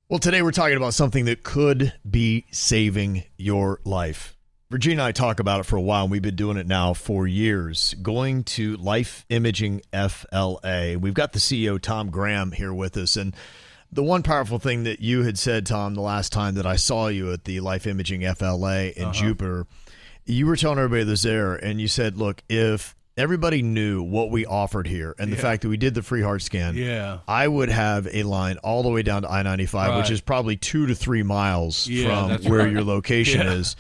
Well, today we're talking about something that could be saving your life. Virginia and I talk about it for a while, and we've been doing it now for years. Going to Life Imaging FLA. We've got the CEO, Tom Graham, here with us. And the one powerful thing that you had said, Tom, the last time that I saw you at the Life Imaging FLA in Jupiter, you were telling everybody that's there, and you said, look, if everybody knew what we offered here and the fact that we did the free heart scan, I would have a line all the way down to I-95, which is probably 2 to 3 miles from where your location is.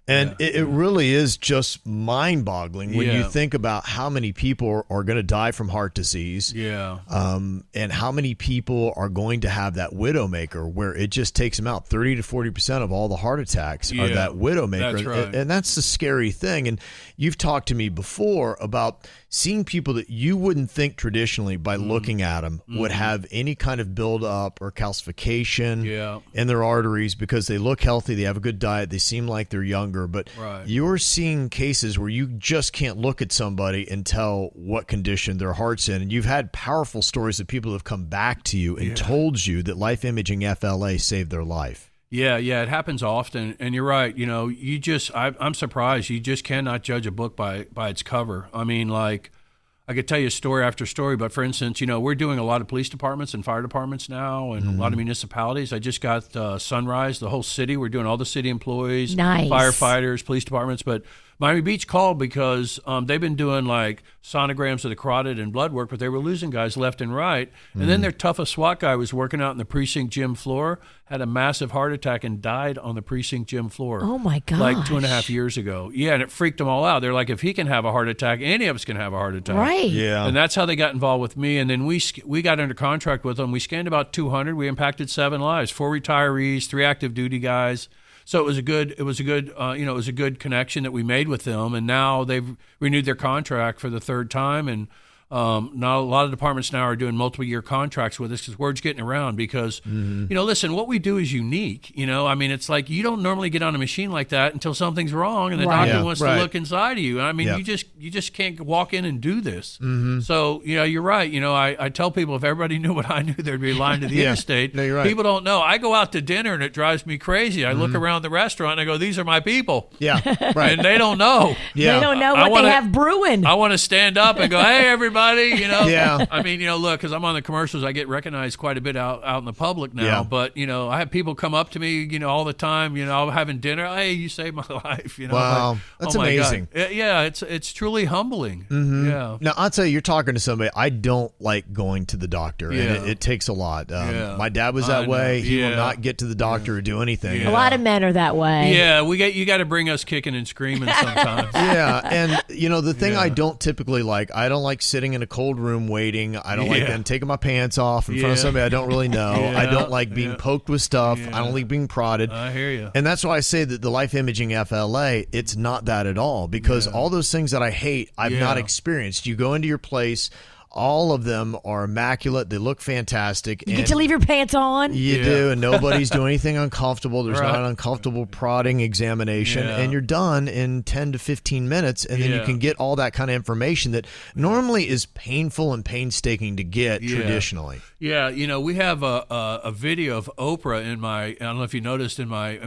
And it really is just mind-boggling when you think about how many people are going to die from heart disease, and how many people are going to have that widowmaker where it just takes them out. 30 to 40% of all the heart attacks are that widowmaker. That's right. And that's the scary thing. And you've talked to me before about seeing people that you wouldn't think traditionally by looking at them would have any kind of buildup or calcification in their arteries because they look healthy, they have a good diet, they seem like they're younger. But you're seeing cases where you just can't look at somebody and tell what condition their heart's in. And you've had powerful stories of people who have come back to you and told you that Life Imaging FLA saved their life. Yeah, it happens often, and you're right. You know, I'm surprised. You just cannot judge a book by its cover. I mean, like, I could tell you story after story, but for instance, you know, we're doing a lot of police departments and fire departments now, and a lot of municipalities. I just got Sunrise, the whole city. We're doing all the city employees, firefighters, police departments, but Miami Beach called because they've been doing like sonograms of the carotid and blood work, but they were losing guys left and right. And then their toughest SWAT guy was working out in the precinct gym floor, had a massive heart attack and died on the precinct gym floor. Oh my gosh. Like 2.5 years ago. Yeah, and it freaked them all out. They're like, if he can have a heart attack, any of us can have a heart attack. Right. Yeah. And that's how they got involved with me. And then we got under contract with them. We scanned about 200. We impacted 7 lives, 4 retirees, 3 active duty guys. So it was a good connection that we made with them, and now they've renewed their contract for the 3rd time, and now a lot of departments now are doing multiple-year contracts with us because word's getting around. Because you know, listen, what we do is unique. You know, I mean, it's like you don't normally get on a machine like that until something's wrong, and the doctor wants to look inside of you. I mean, you just can't walk in and do this. So you know, you're right. You know, I tell people if everybody knew what I knew, there'd be a line to the interstate. No, you're right. People don't know. I go out to dinner and it drives me crazy. I look around the restaurant and I go, "These are my people." Yeah, right. And they don't know. They don't know what they have brewing. I want to stand up and go, "Hey, everybody." You know, Yeah. I mean, you know, look, because I'm on the commercials, I get recognized quite a bit out in the public now. Yeah. But you know, I have people come up to me, you know, all the time. You know, I'm having dinner. Hey, you saved my life. You know, Wow, like, that's oh my amazing. God. Yeah, it's truly humbling. Yeah. Now, I'll tell you, you're talking to somebody. I don't like going to the doctor, and it takes a lot. My dad was that way. He will not get to the doctor or do anything. A lot of men are that way. Yeah, you got to bring us kicking and screaming sometimes. Yeah, and you know, the thing I don't typically like, I don't like sitting in a cold room waiting. I don't like them taking my pants off in front of somebody I don't really know. I don't like being poked with stuff. I don't like being prodded. I hear you. And that's why I say that the Life Imaging FLA, it's not that at all, because all those things that I hate, I've not experienced. You go into your place, all of them are immaculate. They look fantastic. You get to leave your pants on. You do, and nobody's doing anything uncomfortable. There's not an uncomfortable prodding examination, and you're done in 10 to 15 minutes, and then you can get all that kind of information that normally is painful and painstaking to get traditionally. Yeah, you know, we have a video of Oprah in my, I don't know if you noticed, in my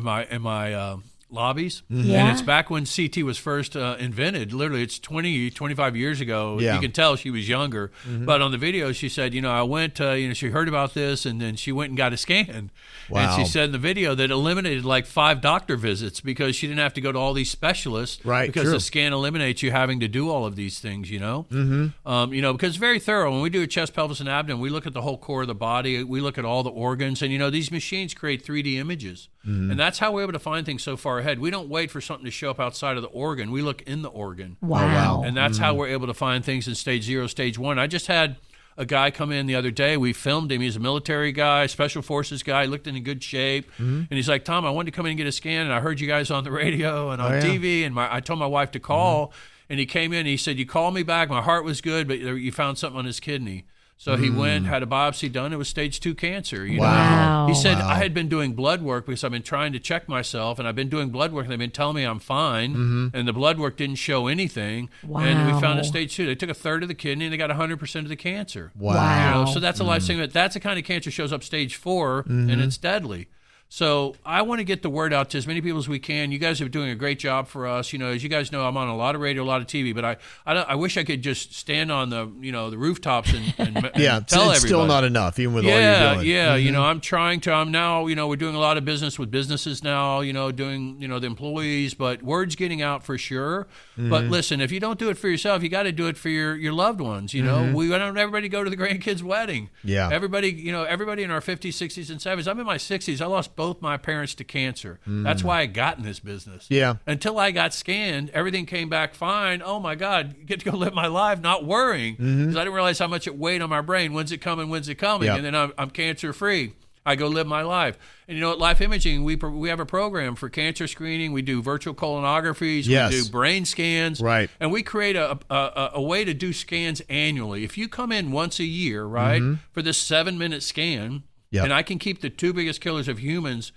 lobbies. And it's back when CT was first invented. Literally, it's 25 years ago. You can tell she was younger. But on the video, she said, you know, I went, you know, she heard about this, and then she went and got a scan. Wow. And she said in the video that eliminated like 5 doctor visits because she didn't have to go to all these specialists. Right, because the scan eliminates you having to do all of these things, you know. You know, because it's very thorough. When we do a chest, pelvis, and abdomen, we look at the whole core of the body. We look at all the organs. And, you know, these machines create 3D images. And that's how we're able to find things so far ahead. We don't wait for something to show up outside of the organ. We look in the organ. Wow. And that's how we're able to find things in stage 0, stage 1. I just had a guy come in the other day. We filmed him. He's a military guy, special forces guy, looked in good shape. And he's like, Tom, I wanted to come in and get a scan, and I heard you guys on the radio and on TV, and I told my wife to call. And he came in, and he said, you called me back. My heart was good, but you found something on his kidney. So he went, had a biopsy done. It was stage 2 cancer. You Wow. know? He said, I had been doing blood work because I've been trying to check myself, and I've been doing blood work, and they've been telling me I'm fine, and the blood work didn't show anything. Wow. And we found it stage 2. They took a third of the kidney, and they got 100% of the cancer. Wow. You know, so that's a life-saving. That's the kind of cancer shows up stage 4, and it's deadly. So I want to get the word out to as many people as we can. You guys are doing a great job for us. You know, as you guys know, I'm on a lot of radio, a lot of TV, but I wish I could just stand on the the rooftops and yeah, tell everybody. It's still not enough, even with all you're doing. Yeah, you know, I'm now, we're doing a lot of business with businesses now, doing, the employees, but word's getting out for sure. But listen, if you don't do it for yourself, you got to do it for your loved ones. We want everybody to go to the grandkids' wedding. Yeah. Everybody, everybody in our 50s, 60s, and 70s. I'm in my 60s. I lost both my parents to cancer. That's why I got in this business. Yeah. Until I got scanned, everything came back fine. Oh my God, you get to go live my life not worrying because I didn't realize how much it weighed on my brain. When's it coming? When's it coming? Yep. And then I'm cancer free. I go live my life. And at Life Imaging, we have a program for cancer screening. We do virtual colonographies. Yes. We do brain scans. Right. And we create a way to do scans annually. If you come in once a year, right, for this 7-minute scan, Yep. and I can keep the 2 biggest killers of humans,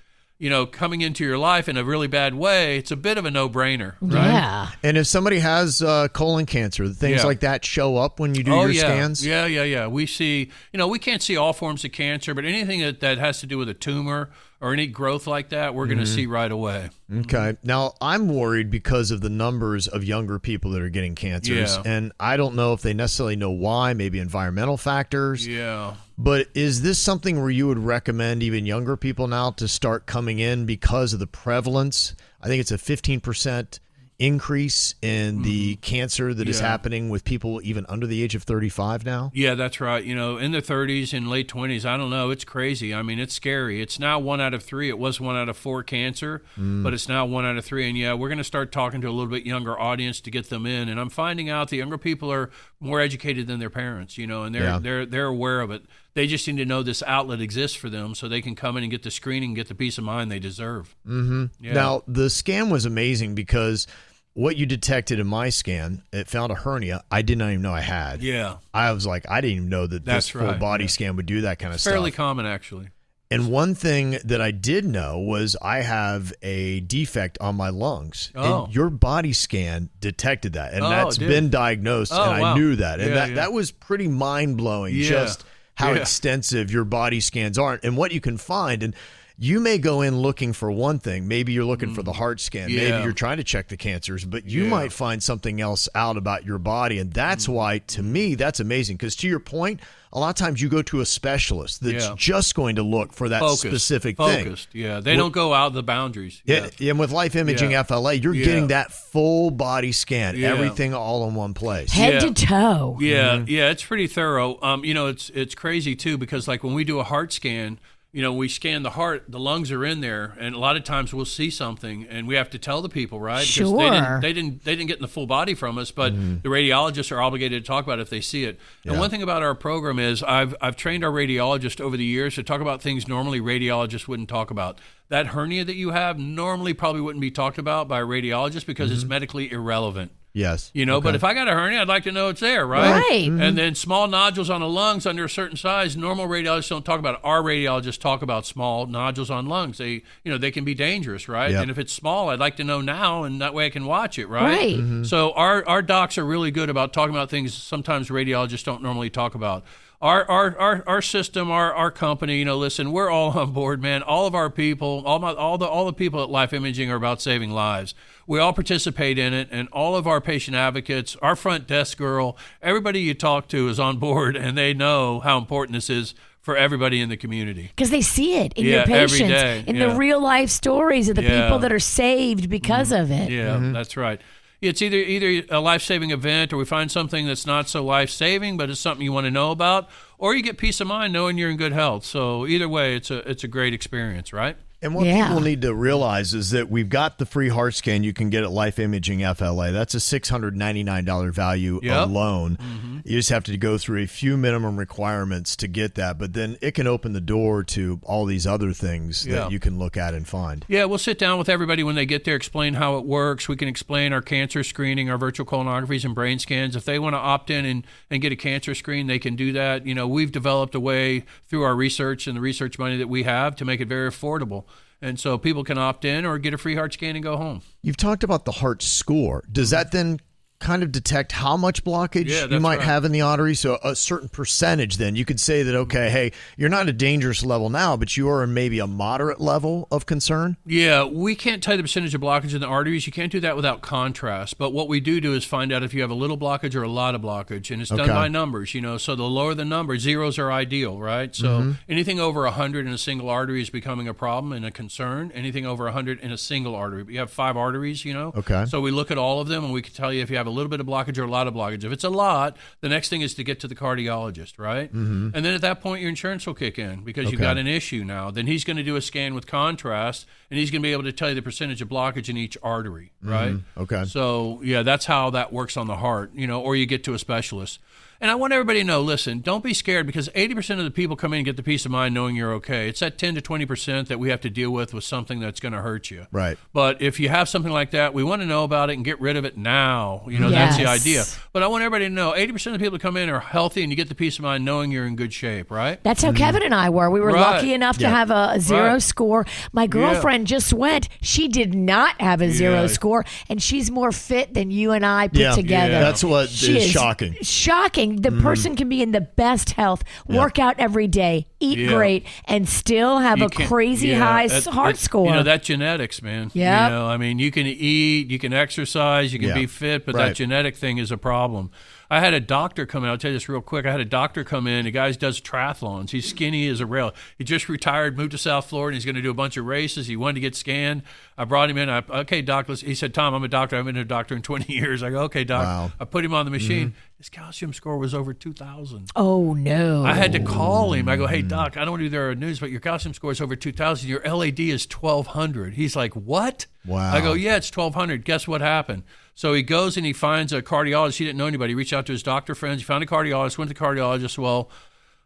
coming into your life in a really bad way, it's a bit of a no-brainer, right? Yeah. And if somebody has colon cancer, things like that show up when you do your scans? Yeah. We see, we can't see all forms of cancer, but anything that has to do with a tumor or any growth like that, we're going to see right away. Okay. Now, I'm worried because of the numbers of younger people that are getting cancers. Yeah. And I don't know if they necessarily know why, maybe environmental factors. Yeah. But is this something where you would recommend even younger people now to start coming in because of the prevalence? I think it's a 15% increase in the cancer that is happening with people even under the age of 35 now? Yeah, that's right. In their 30s and late 20s, I don't know. It's crazy. I mean, it's scary. It's now 1 out of 3. It was 1 out of 4 cancer, but it's now 1 out of 3. And we're going to start talking to a little bit younger audience to get them in. And I'm finding out the younger people are more educated than their parents, and they're aware of it. They just need to know this outlet exists for them so they can come in and get the screening and get the peace of mind they deserve. Yeah. Now, the scan was amazing because what you detected in my scan, it found a hernia I did not even know I had. Yeah. I was like, I didn't even know that this full body scan would do that kind of stuff. Fairly common, actually. And one thing that I did know was I have a defect on my lungs. Oh. And your body scan detected that. And that's been diagnosed, and I knew that. And that was pretty mind-blowing, just how extensive your body scans are and what you can find. And you may go in looking for one thing. Maybe you're looking for the heart scan. Maybe you're trying to check the cancers, but you might find something else out about your body. And that's why, to me, that's amazing. Because to your point, a lot of times you go to a specialist that's just going to look for that specific thing. Yeah, they don't go out the boundaries. And with Life Imaging FLA, you're getting that full body scan, everything all in one place. Head to toe. Yeah, it's pretty thorough. It's crazy, too, because like when we do a heart scan, we scan the heart, the lungs are in there, and a lot of times we'll see something, and we have to tell the people, right? Sure. Because they didn't get in the full body from us, but the radiologists are obligated to talk about it if they see it. And one thing about our program is I've trained our radiologists over the years to talk about things normally radiologists wouldn't talk about. That hernia that you have normally probably wouldn't be talked about by a radiologist because it's medically irrelevant. Yes. But if I got a hernia, I'd like to know it's there, right? Right. And then small nodules on the lungs under a certain size, normal radiologists don't talk about it. Our radiologists talk about small nodules on lungs. They can be dangerous, right? Yep. And if it's small, I'd like to know now, and that way I can watch it, right? So our docs are really good about talking about things sometimes radiologists don't normally talk about. Our system, our company, listen, we're all on board, man. All of our people, all the people at Life Imaging are about saving lives. We all participate in it, and all of our patient advocates, our front desk girl, everybody you talk to is on board, and they know how important this is for everybody in the community. Because they see it in your patients, every day. in the real life stories of the people that are saved because of it. Yeah, that's right. It's either a life-saving event, or we find something that's not so life-saving, but it's something you want to know about, or you get peace of mind knowing you're in good health. So either way, it's a great experience, right? And what people need to realize is that we've got the free heart scan you can get at Life Imaging FLA. That's a $699 value alone. You just have to go through a few minimum requirements to get that, but then it can open the door to all these other things that you can look at and find. Yeah, we'll sit down with everybody when they get there, explain how it works. We can explain our cancer screening, our virtual colonographies and brain scans. If they want to opt in and get a cancer screen, they can do that. You know, we've developed a way through our research and the research money that we have to make it very affordable. And so people can opt in or get a free heart scan and go home. You've talked about the heart score. Does that then kind of detect how much blockage you might have in the artery? So a certain percentage, then you could say that, okay, hey, you're not at a dangerous level now, but you are in maybe a moderate level of concern? Yeah, we can't tell you the percentage of blockage in the arteries. You can't do that without contrast. But what we do is find out if you have a little blockage or a lot of blockage. And it's done by numbers, you know. So the lower the number, zeros are ideal, right? So anything over 100 in a single artery is becoming a problem and a concern. Anything over 100 in a single artery. But you have 5 arteries, you know. Okay. So we look at all of them and we can tell you if you have a little bit of blockage or a lot of blockage. If it's a lot, the next thing is to get to the cardiologist, right? And then at that point, your insurance will kick in because you've got an issue now. Then he's going to do a scan with contrast, and he's going to be able to tell you the percentage of blockage in each artery, right? Okay. So, yeah, that's how that works on the heart, you know, or you get to a specialist. And I want everybody to know, listen, don't be scared because 80% of the people come in and get the peace of mind knowing you're okay. It's that 10 to 20% that we have to deal with something that's going to hurt you. Right. But if you have something like that, we want to know about it and get rid of it now. You know, that's the idea. But I want everybody to know 80% of the people that come in are healthy and you get the peace of mind knowing you're in good shape, right? That's how Kevin and I were. We were lucky enough to have a zero score. My girlfriend just went. She did not have a zero score, and she's more fit than you and I put together. That's what is shocking. Shocking. The person can be in the best health, work out every day, eat great, and still have a crazy high heart score. You know, that's genetics, man. Yeah. You know, I mean, you can eat, you can exercise, you can be fit, but that genetic thing is a problem. I had a doctor come in. I'll tell you this real quick. I had a doctor come in. The guy does triathlons. He's skinny as a rail. He just retired, moved to South Florida, and he's going to do a bunch of races. He wanted to get scanned. I brought him in. Okay, doc. He said, Tom, I'm a doctor. I've been a doctor in 20 years. I go, okay, doc. Wow. I put him on the machine. His calcium score was over 2,000. Oh, no. I had to call him. I go, hey, doc, I don't want to do their news, but your calcium score is over 2,000. Your LAD is 1,200. He's like, what? Wow. I go, yeah, it's 1,200. Guess what happened? So he goes and he finds a cardiologist. He didn't know anybody. He reached out to his doctor friends. He found a cardiologist, went to the cardiologist. Well,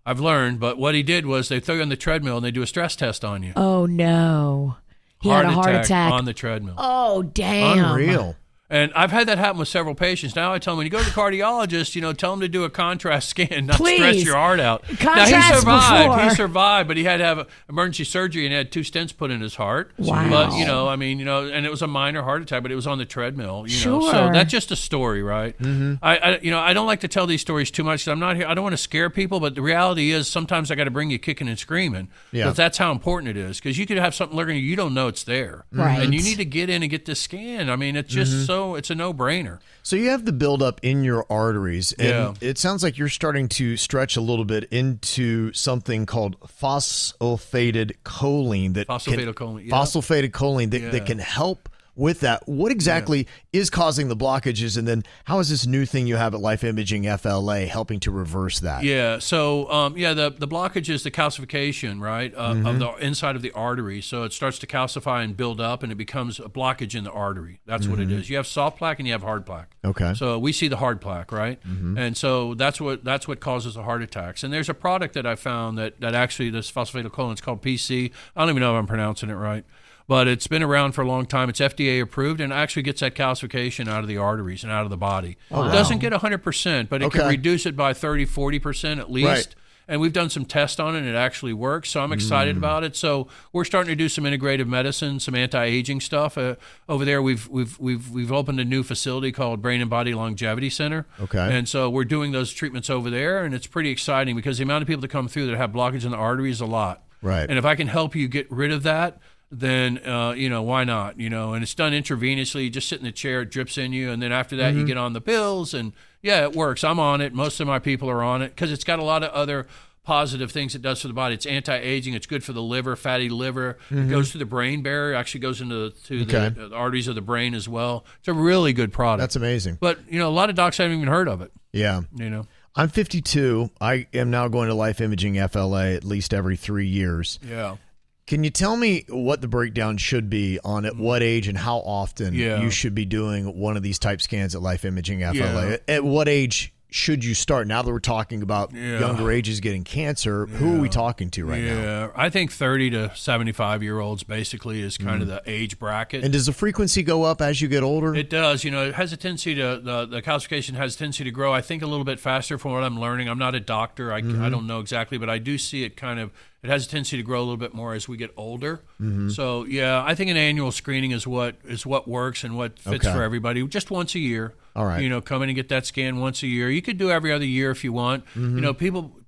I've learned, but what he did was they throw you on the treadmill and they do a stress test on you. Oh, no. He had a heart attack on the treadmill. Oh, damn. Unreal. And I've had that happen with several patients. Now I tell them, when you go to the cardiologist, you know, tell them to do a contrast scan, not stress your heart out. Contrast now, he survived. before. He survived, but he had to have emergency surgery and had 2 stents put in his heart. Wow. But, you know, I mean, you know, and it was a minor heart attack, but it was on the treadmill, you know. Sure. So that's just a story, right? I don't like to tell these stories too much because I'm not here. I don't want to scare people, but the reality is sometimes I got to bring you kicking and screaming. Yeah. But that's how important it is because you could have something lurking you don't know it's there. Right. And you need to get in and get this scan. I mean, it's just it's a no-brainer. So you have the buildup in your arteries, and it sounds like you're starting to stretch a little bit into something called phosphorylated choline. Phosphorylated choline, Phosphorylated choline that can help with that. What exactly is causing the blockages, and then how is this new thing you have at Life Imaging FLA helping to reverse that? Yeah, so the blockage is the calcification, right, of the inside of the artery. So it starts to calcify and build up, and it becomes a blockage in the artery. That's what it is. You have soft plaque and you have hard plaque. Okay. So we see the hard plaque, right? And so that's what causes the heart attacks. And there's a product that I found that actually this phosphorylated it's called PC. I don't even know if I'm pronouncing it right. But it's been around for a long time. It's FDA approved and actually gets that calcification out of the arteries and out of the body. Wow. It doesn't get 100%, but it can reduce it by 30, 40% at least. Right. And we've done some tests on it, and it actually works. So I'm excited about it. So we're starting to do some integrative medicine, some anti-aging stuff over there. We've opened a new facility called Brain and Body Longevity Center. Okay. And so we're doing those treatments over there, and it's pretty exciting because the amount of people that come through that have blockage in the artery is a lot. Right. And if I can help you get rid of that, then why not? You know, and it's done intravenously. You just sit in the chair, it drips in you, and then after that you get on the pills, and it works. I'm on it. Most of my people are on it because it's got a lot of other positive things it does for the body. It's anti-aging. It's good for the liver, fatty liver. It goes through the brain barrier. Actually goes into the arteries of the brain as well. It's a really good product. That's amazing. But a lot of docs haven't even heard of it. Yeah. You know. I'm 52. I am now going to Life Imaging FLA at least every 3 years. Yeah. Can you tell me what the breakdown should be on at what age and how often you should be doing one of these type scans at Life Imaging FLA? Yeah. At what age should you start? Now that we're talking about younger ages getting cancer, who are we talking to right now? Yeah, I think 30 to 75-year-olds basically is kind of the age bracket. And does the frequency go up as you get older? It does. It has a tendency to, the calcification has a tendency to grow, I think, a little bit faster from what I'm learning. I'm not a doctor. I don't know exactly, but I do see it it has a tendency to grow a little bit more as we get older. So, I think an annual screening is what works and what fits for everybody. Just once a year. All right. Come in and get that scan once a year. You could do every other year if you want.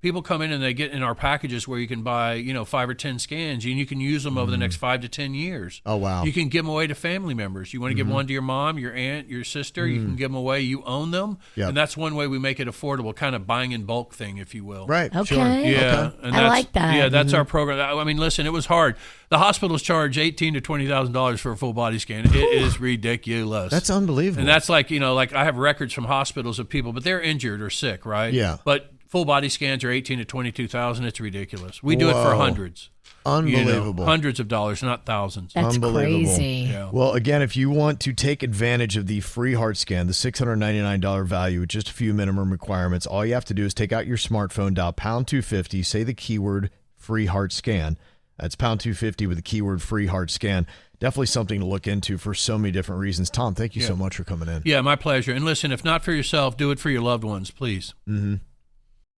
People come in and they get in our packages where you can buy, 5 or 10 scans, and you can use them over the next 5 to 10 years. Oh, wow. You can give them away to family members. You want to give one to your mom, your aunt, your sister, you can give them away. You own them. Yep. And that's one way we make it affordable, kind of buying in bulk thing, if you will. Right. Okay. Sure. Yeah. Okay. I like that. Yeah, that's our program. I mean, listen, it was hard. The hospitals charge $18,000 to $20,000 for a full body scan. It is ridiculous. That's unbelievable. And that's like I have records from hospitals of people, but they're injured or sick, right? Yeah. But full body scans are $18,000 to $22,000. It's ridiculous. We do it for hundreds. Unbelievable. Hundreds of dollars, not thousands. That's crazy. Yeah. Well, again, if you want to take advantage of the free heart scan, the $699 value with just a few minimum requirements, all you have to do is take out your smartphone, dial pound 250, say the keyword free heart scan. That's pound 250 with the keyword free heart scan. Definitely something to look into for so many different reasons. Tom, thank you so much for coming in. Yeah, my pleasure. And listen, if not for yourself, do it for your loved ones, please.